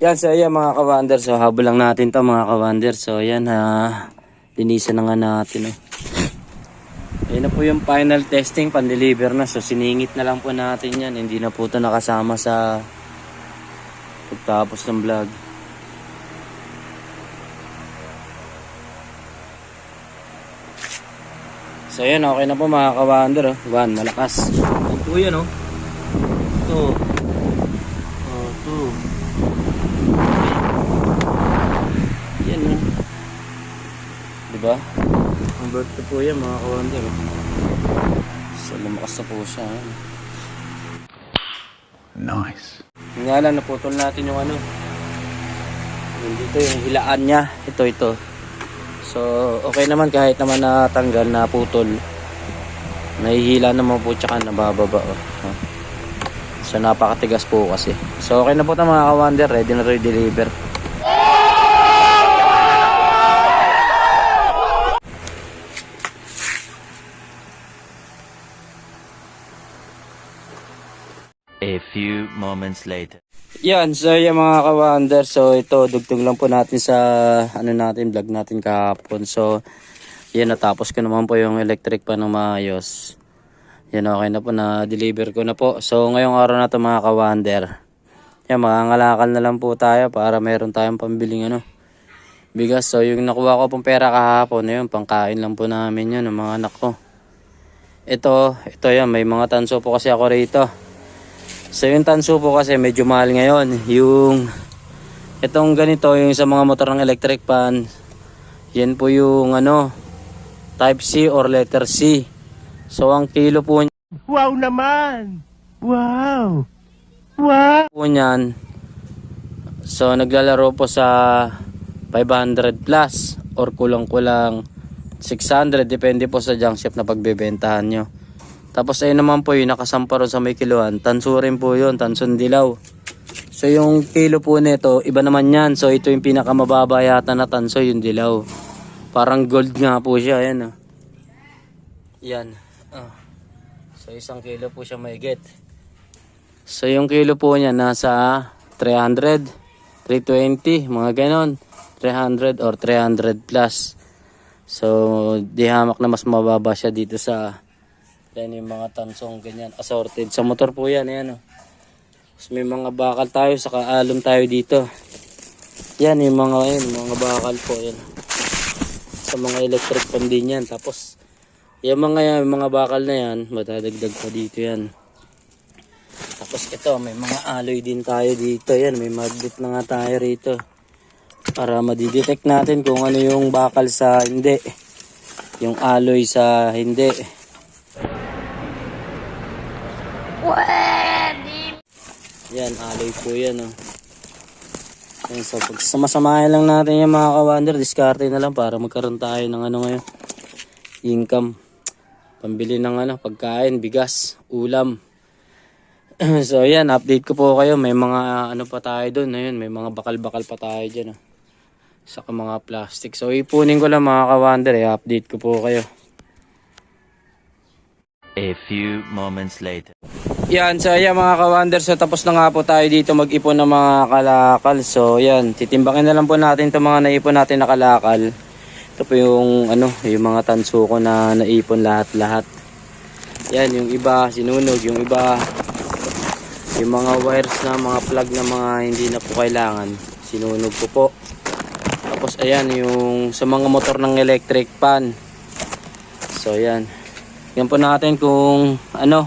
Yan, so ayan mga kawander. So habol lang natin to mga kawander. So ayan, linisan na nga natin. Ayan na po yung final testing, pan-deliver na. So siningit na lang po natin yan. Hindi na po ito nakasama sa pagtapos ng vlog. So ayan, okay na po mga kawander. One, malakas. Ayan po yan, oh. Ito. Oh, ito. Yan, oh. Diba? Ang bird po yan mga kawander. So lumakas na po siya. Nice. Nga lang, naputol natin yung ano. Yung dito, yung hilaan niya. Ito. So okay naman kahit naman natanggal, na putol. Nahihila naman po tsaka nabababa. So napakatigas po kasi. So okay na po ito mga kawander. Ready na i-deliver. A few moments later. Yan, so yung mga kawander, so ito dugtong lang po natin sa ano natin, vlog natin kahapon. So yan, natapos ko naman po yung electric pa ng maayos. Yan, okay na po, na deliver ko na po. So ngayong araw na to mga kawander, yan, mangangalakal na lang po tayo para meron tayong pambiling ano, bigas. So yung nakuha ko pong pera kahapon, yun, pangkain lang po namin yun ng mga anak ko. Ito yan, may mga tanso po kasi ako rito. So yung tanso po kasi medyo mahal ngayon. Yung itong ganito, yung sa mga motor ng electric pan, yan po yung ano, type C or letter C. So ang kilo po niyan, Wow naman! Wow! Wow! po niyan, so naglalaro po sa 500 plus or kulang-kulang 600, depende po sa junk shop na pagbebentahan nyo. Tapos ayun naman po yung nakasampa ron sa may kiluan, tanso rin po yun, tansong dilaw. So yung kilo po nito, iba naman yan. So ito yung pinakamababa yata na tanso, yung dilaw. Parang gold nga po siya, ayan. Yan. So 1 kilo po siya maigit. So yung kilo po niya nasa 300, 320, mga ganon. 300 or 300 plus. So di hamak na mas mababa siya dito sa yan, yung mga tansong ganyan, assorted. Sa motor po yan, ayan. So, may mga bakal tayo, saka alum tayo dito. Yan, yung mga bakal po, yan. Sa mga electric pan din yan. Tapos, yung mga bakal na yan, matadagdag pa dito yan. Tapos ito, may mga alloy din tayo dito. Yan, may magnet na nga tayo rito. Para madidetect natin kung ano yung bakal sa hindi. Yung alloy sa hindi. Yan, alloy po yan, oh. Yan, so pag samasamahin lang natin yung mga kawander, diskarte na lang para magkaroon tayo ng ano ngayon, income, pambili ng ano, pagkain, bigas, ulam. So yan, update ko po kayo, may mga ano pa tayo doon, ayun, may mga bakal-bakal pa tayo dyan, oh. Saka mga plastic. So ipunin ko lang mga kawander, update ko po kayo. A few moments later. Yan, so ayan mga kawander, so tapos na nga po tayo dito mag-ipon ng mga kalakal. So yan, titimbangin na lang po natin itong mga naipon natin na kalakal. Ito po yung ano, yung mga tanso ko na naipon lahat-lahat. Yan, yung iba sinunog, yung iba yung mga wires na mga plug na mga hindi na po kailangan, sinunog ko po. Tapos ayan, yung sa mga motor ng electric pan. So yan. Yan po natin kung ano.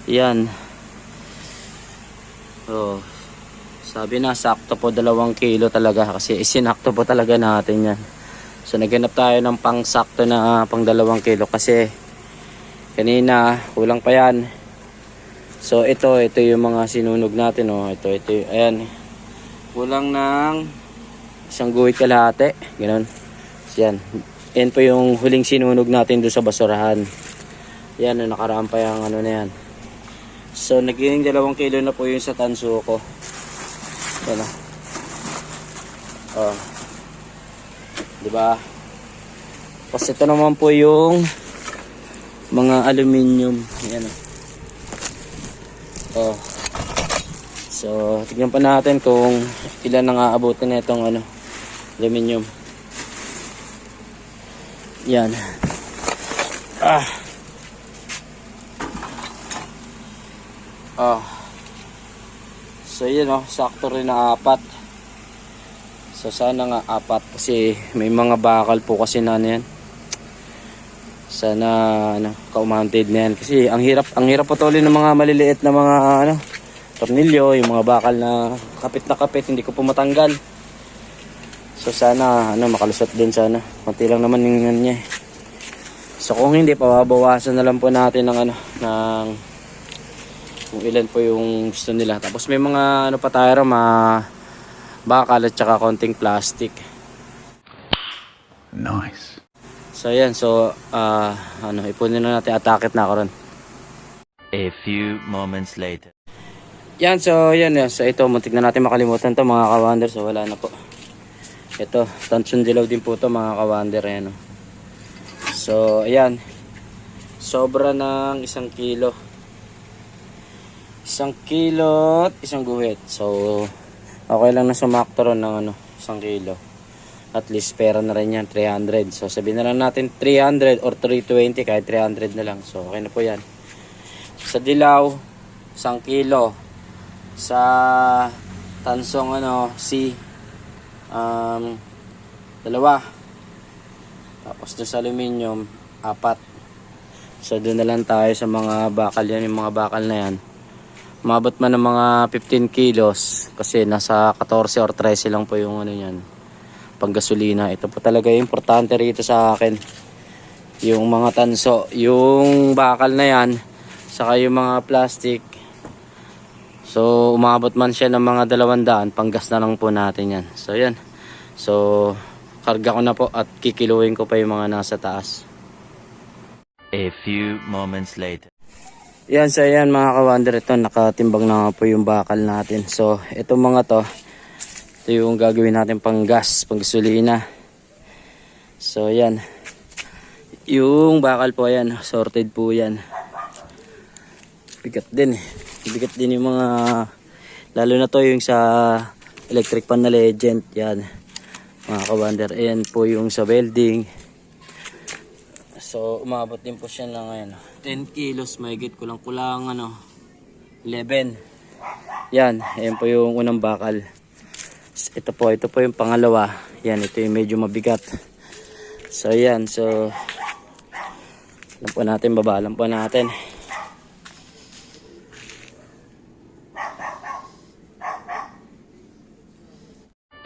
Yan. Oh. Sabi na sakto po 2 kilo talaga kasi isinakto po talaga natin yan. So naghanap tayo ng pang sakto na pang 2 kilo kasi kanina kulang pa yan. So ito yung mga sinunog natin, oh. Ito ayan. Kulang ng 1 guhit kalahati, ganoon. So yan. Yan po yung huling sinunog natin doon sa basurahan. Yan, nakaraan pa yung ano na yan. So naging 2 kilo na po yung sa tanso ko. Yan, oh. Diba? Tapos ito naman po yung mga aluminium. Yan, oh. So, tignan pa natin kung ilan ang aabutin na itong ano, aluminum. Yan. So, yun sakto rin na 4. So, sana nga 4 kasi may mga bakal po kasi na ano yan. Sana ka-mounted na yan kasi ang hirap putulin ng mga maliliit na mga tornilyo, yung mga bakal na kapit hindi ko po matanggal. So sana makalusot din sana. Konti lang naman yung niya. So kung hindi, pababawasan na lang po natin ng ng kung ilan po yung gusto nila. Tapos may mga pa tayo bakal at saka konting plastic. Nice. So yan, so ipunin na natin, atakit na ako ron. A few moments later. Yan, so yan. So ito, muntik na natin makalimutan to mga kawander. So wala na po. Ito, tension dilaw din po to mga kawander. Ayan, so ayan, sobra ng 1 kilo. 1 kilo at 1 guhit. So okay lang na sumakto ron ng 1 kilo. At least pera na rin yan, 300. So sabihin na lang natin 300 or 320, kahit 300 na lang. So okay na po yan. Sa dilaw, 1 kilo. Sa tansong C, 2. Tapos doon sa aluminium, 4. So doon na lang tayo sa mga bakal yan. Yung mga bakal na yan, umabot man ng mga 15 kilos kasi nasa 14 or 13 lang po yung yan, panggasolina. Ito po talaga yung importante rito sa akin, yung mga tanso, yung bakal na yan, saka yung mga plastic. So umabot man siya ng mga 200, panggas na lang po natin yan. So yan, so karga ko na po at kikiluhin ko pa yung mga nasa taas. A few moments later. Yan, so yan mga kawander, ito nakatimbang na nga po yung bakal natin. So ito mga ito yung gagawin natin pang gas, pang gasolina. So yan, yung bakal po yan, sorted po yan. Bigat din yung mga, lalo na to yung sa electric pan na Legend. Yan mga kawander, ayan po yung sa welding. So umabot din po siya ng 10 kilos, mahigit kulang 11. Yan, ayan po yung unang bakal. Ito po yung pangalawa. Yan, ito yung medyo mabigat. So yan, so babalan po natin.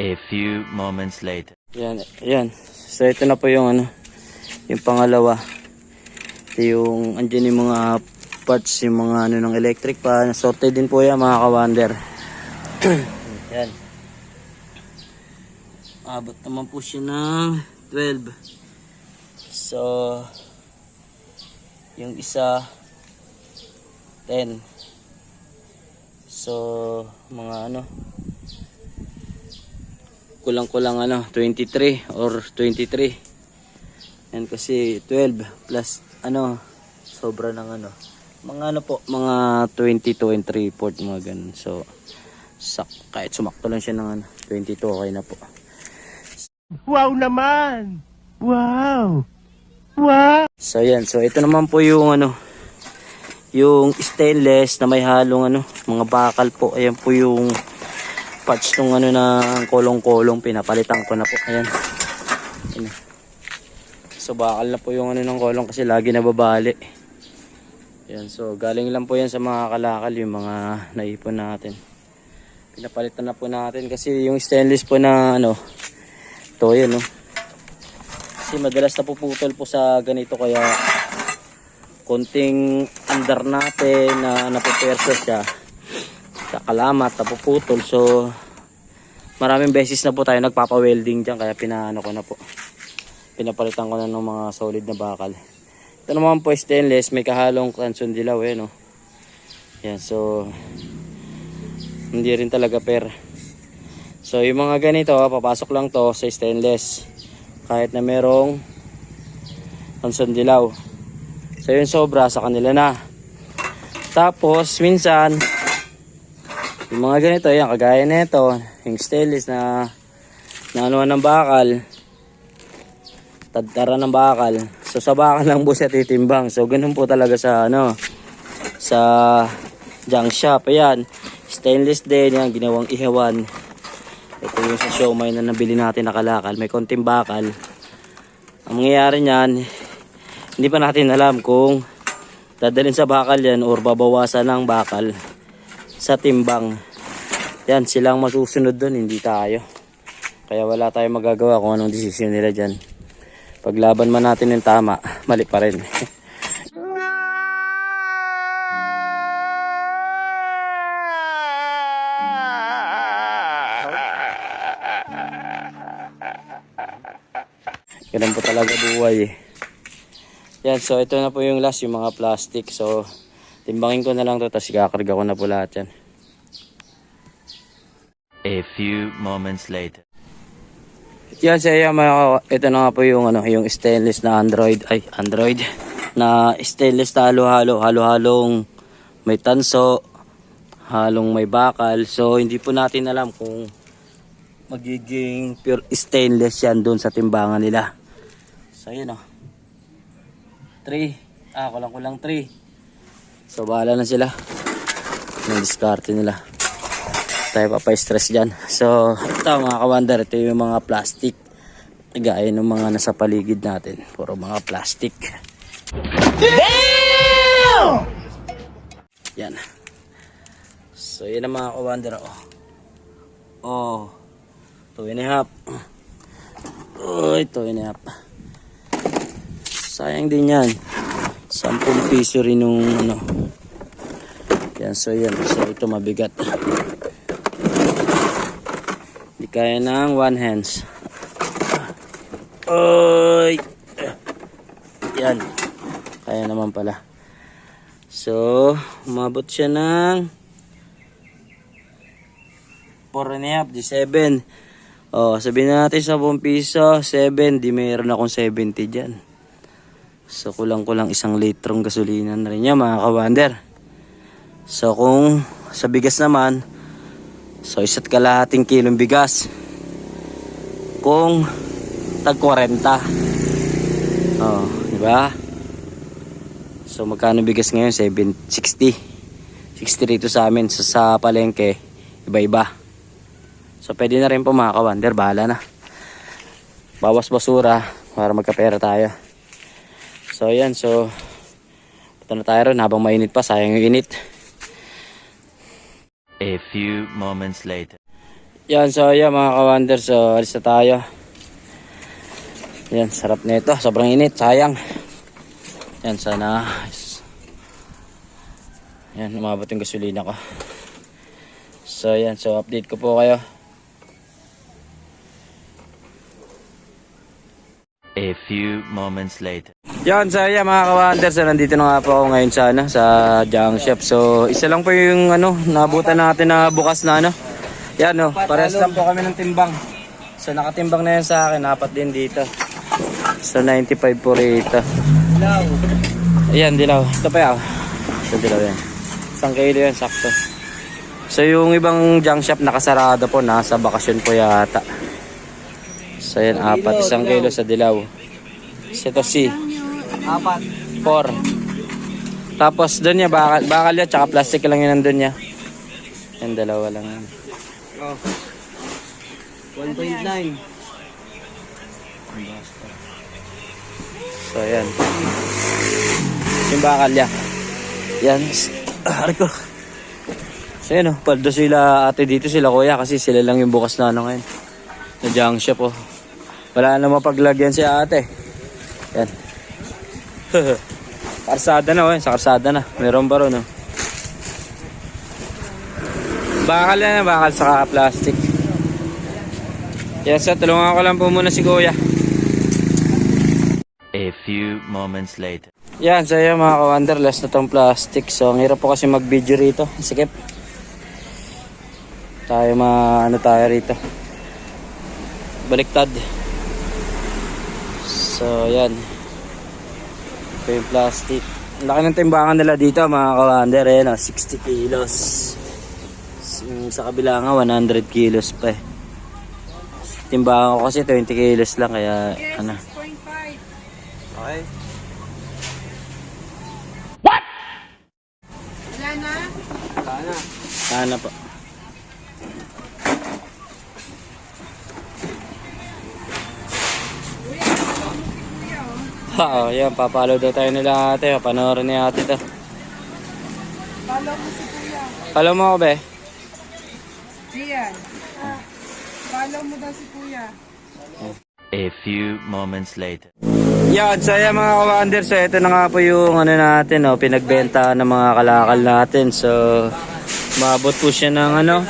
A few moments later. Yan. So ito na po yung yung pangalawa. Ito yung andyan yung mga parts, yung mga ng electric pan. Sorted din po yan mga kawander. Yan. Abot naman po siya ng 12. So yung isa 10. So mga kulang-kulang 23 or 23. Yan kasi 12 plus sobra ng mga mga 22 and 3/4 mga ganun. So kahit sumakto lang siya ng 22, okay na po. Wow naman! Wow! Wow! So yan, so ito naman po yung yung stainless na may halong mga bakal po. Ayan po yung parts ng na kolong-kolong, pinapalitan ko na po. Ayan. So bakal na po yung ng kolong kasi lagi nababali. Ayan, so galing lang po yan sa mga kalakal, yung mga naipon natin. Pinapalitan na po natin kasi yung stainless po na ito yan kasi madalas napuputol po sa ganito, kaya konting andar natin na napuperso siya sa kalamat, napuputol. So maraming beses na po tayo nagpapa-welding dyan, kaya ko na po, pinapalitan ko na ng mga solid na bakal. Ito naman po stainless, may kahalong tension dilaw yan. So hindi rin talaga per. So yung mga ganito, papasok lang to sa stainless kahit na merong tension dilaw. So yung sobra sa kanila na. Tapos minsan Yung mga ganito, yan, kagaya nito, yung stainless na ano ng bakal, tadtara ng bakal. So sa bakal lang po siya titimbang. So ganun po talaga sa ano, sa junk shop. Ayan, stainless din yan, ginawang ihawan. Ito yung sa siomay na nabili natin na kalakal, may konting bakal. Ang mangyayari niyan, hindi pa natin alam kung dadalhin sa bakal yan or babawasan ng bakal sa timbang. Yan, silang masusunod doon, hindi tayo. Kaya wala tayong magagawa kung anong desisyon nila dyan. Paglaban man natin yung tama, mali pa rin. Ganun po talaga buhay eh. Yan, so ito na po yung last, yung mga plastic. So, timbangin ko na lang to, tapos ikakarga ko na po lahat yan. A few moments later. Yan, so yan, ito na nga po yung, ano, yung stainless na Android na stainless na halo-halong may tanso, halong may bakal. So, hindi po natin alam kung magiging pure stainless yan doon sa timbangan nila. So, yun o. 3. Kulang 3. So, bahala na sila. Yung diskarte nila. Tayo pa-stress dyan. So, ito mga kawander, ito yung mga plastic. Gaya ng mga nasa paligid natin. Puro mga plastic. Damn! Yan. So, yun ang mga kawander. Oh. 2.5. Oh, 2.5. Sayang din yan. 10 piso rin nung ano. Yan, so yan. So, ito mabigat. Hindi kaya ng one hands. Oy! Yan. Kaya naman pala. So, umabot siya ng 4.5, di 7. Oh, sabihin natin 10 piso, 7, di mayroon akong 70 dyan. So, kulang-kulang 1 litrong gasolina na rin yan, mga kawander. So, kung sa bigas naman, so, 1 kalahating kilong bigas. Kung tag 40. Oh, di ba? So, magkano bigas ngayon? 60. 60 rito sa amin. So, sa palengke, iba-iba. So, pwede na rin po mga kawander. Bahala na. Bawas basura para magkapera tayo. So, ayan. So, punta na tayo rin habang mainit pa. Sayang yung init. A few moments later. Yan, so ayan mga kawander, so alis na tayo. Yan, sarap na ito, sobrang init, sayang. Yan, sana yan, umabot yung gasolina ko. So yan, so update ko po kayo. A few moments later. Yan, so ayan mga kawander, so nandito na nga po ako ngayon sa, ano, sa junk shop. So isa lang po yung ano, nabutan natin na bukas na ano. Yan o, parehas lang po kami ng timbang. So nakatimbang na yan sa akin, 4 din dito. So 95 po rito. Dilaw. Ayan, dilaw. Ito pa yan. Ito dilaw yan. 1 kilo yan, sakto. So yung ibang junk shop nakasarado po, nasa bakasyon po yata. So yan, 4, 1 kilo sa dilaw. Ito C. 4. Tapos doon niya, bakal yan, tsaka plastic lang yun nandun niya. Yan, dalawa lang yan. Oh. 1.9. So ayan. Yung bakal yan. Yan. Harko. So yan o. Paldo sila ate dito, sila kuya. Kasi sila lang yung bukas na ano ngayon. Na junk shop o. Wala na mapaglagyan si ate. Yan. Karsada na o. Sa karsada na. Meron pa ron o. Bakal yan, bakal saka plastic. Yes, so tulungan ko lang po muna si kuya. A few moments later. Yan, so yan mga kawander, last na tong plastic. So ang hirap po kasi mag-video rito. Sikip. Tayo ano tayo rito. Baliktad. So yan. Ito yung plastic. Ang laki ng timbangan nila dito mga kawander. 60 kilos. Sa kabila nga 100 kilos pa eh. Timbangan ko kasi 20 kilos lang kaya ano. 6.5. Okay. Wala na? Sana po. Oo, yan. Papalo daw tayo nila ate. Panoorin ni ate to. Follow mo si Kuya. Follow mo ako be. Gian. Follow mo daw si Kuya. A few moments later. Yan, so yan mga ka-wonder. So ito na nga po yung ano natin, oh, pinagbenta ng mga kalakal natin. So, maabot po siya ng ano,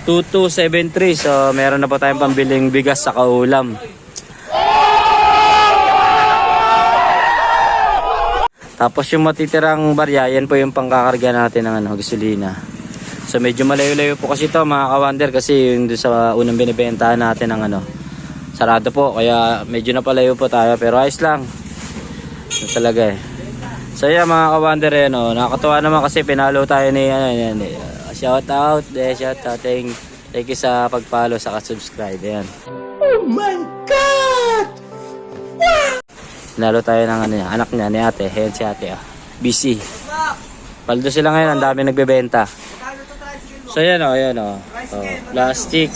2273. So, meron na po tayong pambiling bigas sa kaulam. Tapos yung matitirang barya, yan po yung pangkakarga natin ng ano, gasolina. So medyo malayo-layo po kasi ito mga ka-wonder kasi yung doon sa unang binibentahan natin ng ano, sarado po. Kaya medyo napalayo po tayo pero ayos lang. Ito talaga eh. So yan mga ka-wonder yan oh, nakakatuwa naman kasi pinalo tayo ni ano, yan, shout out. Thank you sa pag-follow sa subscribe. Yan. Oh my God! Pinalo tayo ng ano, anak niya ni ate. Ayan si ate ah. Busy. Paldo sila ngayon, ang dami nagbebenta. So yan o, yan o. Oh, plastic,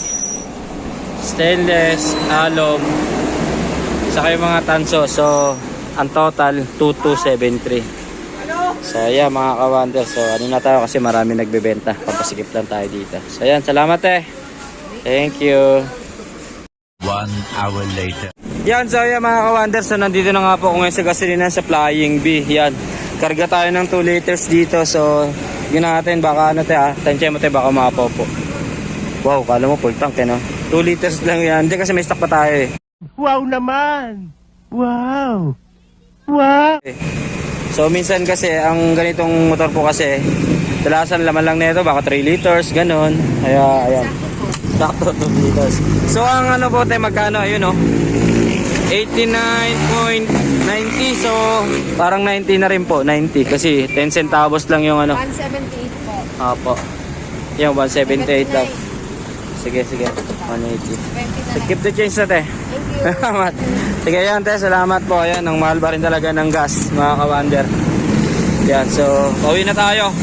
stainless, alum, saka yung mga tanso. So, ang total, 2273. So yan mga ka-wonder. So ano na tayo kasi marami nagbebenta. Papasikip lang tayo dito. So yan, salamat eh. Thank you. 1 hour later. Yan, so yan mga ka-wonder. So nandito na nga po ako ngayon sa gasolina sa Flying B. Yan, karga tayo ng 2 liters dito. So yun natin, baka ano tayo tansya mo tayo, baka mapopo. Wow, kala mo full tank eh no? 2 liters lang yan, hindi kasi may stock pa tayo eh. Wow naman! Wow! Wow! So minsan kasi ang ganitong motor po kasi dalasan laman lang nito baka 3 liters ganon. Kaya ayan. Sakto 2 liters. So ang ano po tayo magkano ayun no? 89.90, so parang 90 na rin po, 90 kasi 10 centavos lang yung ano. 178 po. Apo. Yung 178 lang. Sige, 180. So keep the change na te. Thank you. Salamat. Sige yan te, salamat po. Ayan, ang mahal pa rin talaga ng gas, mga ka-wonder. Yan, so pauwi na tayo.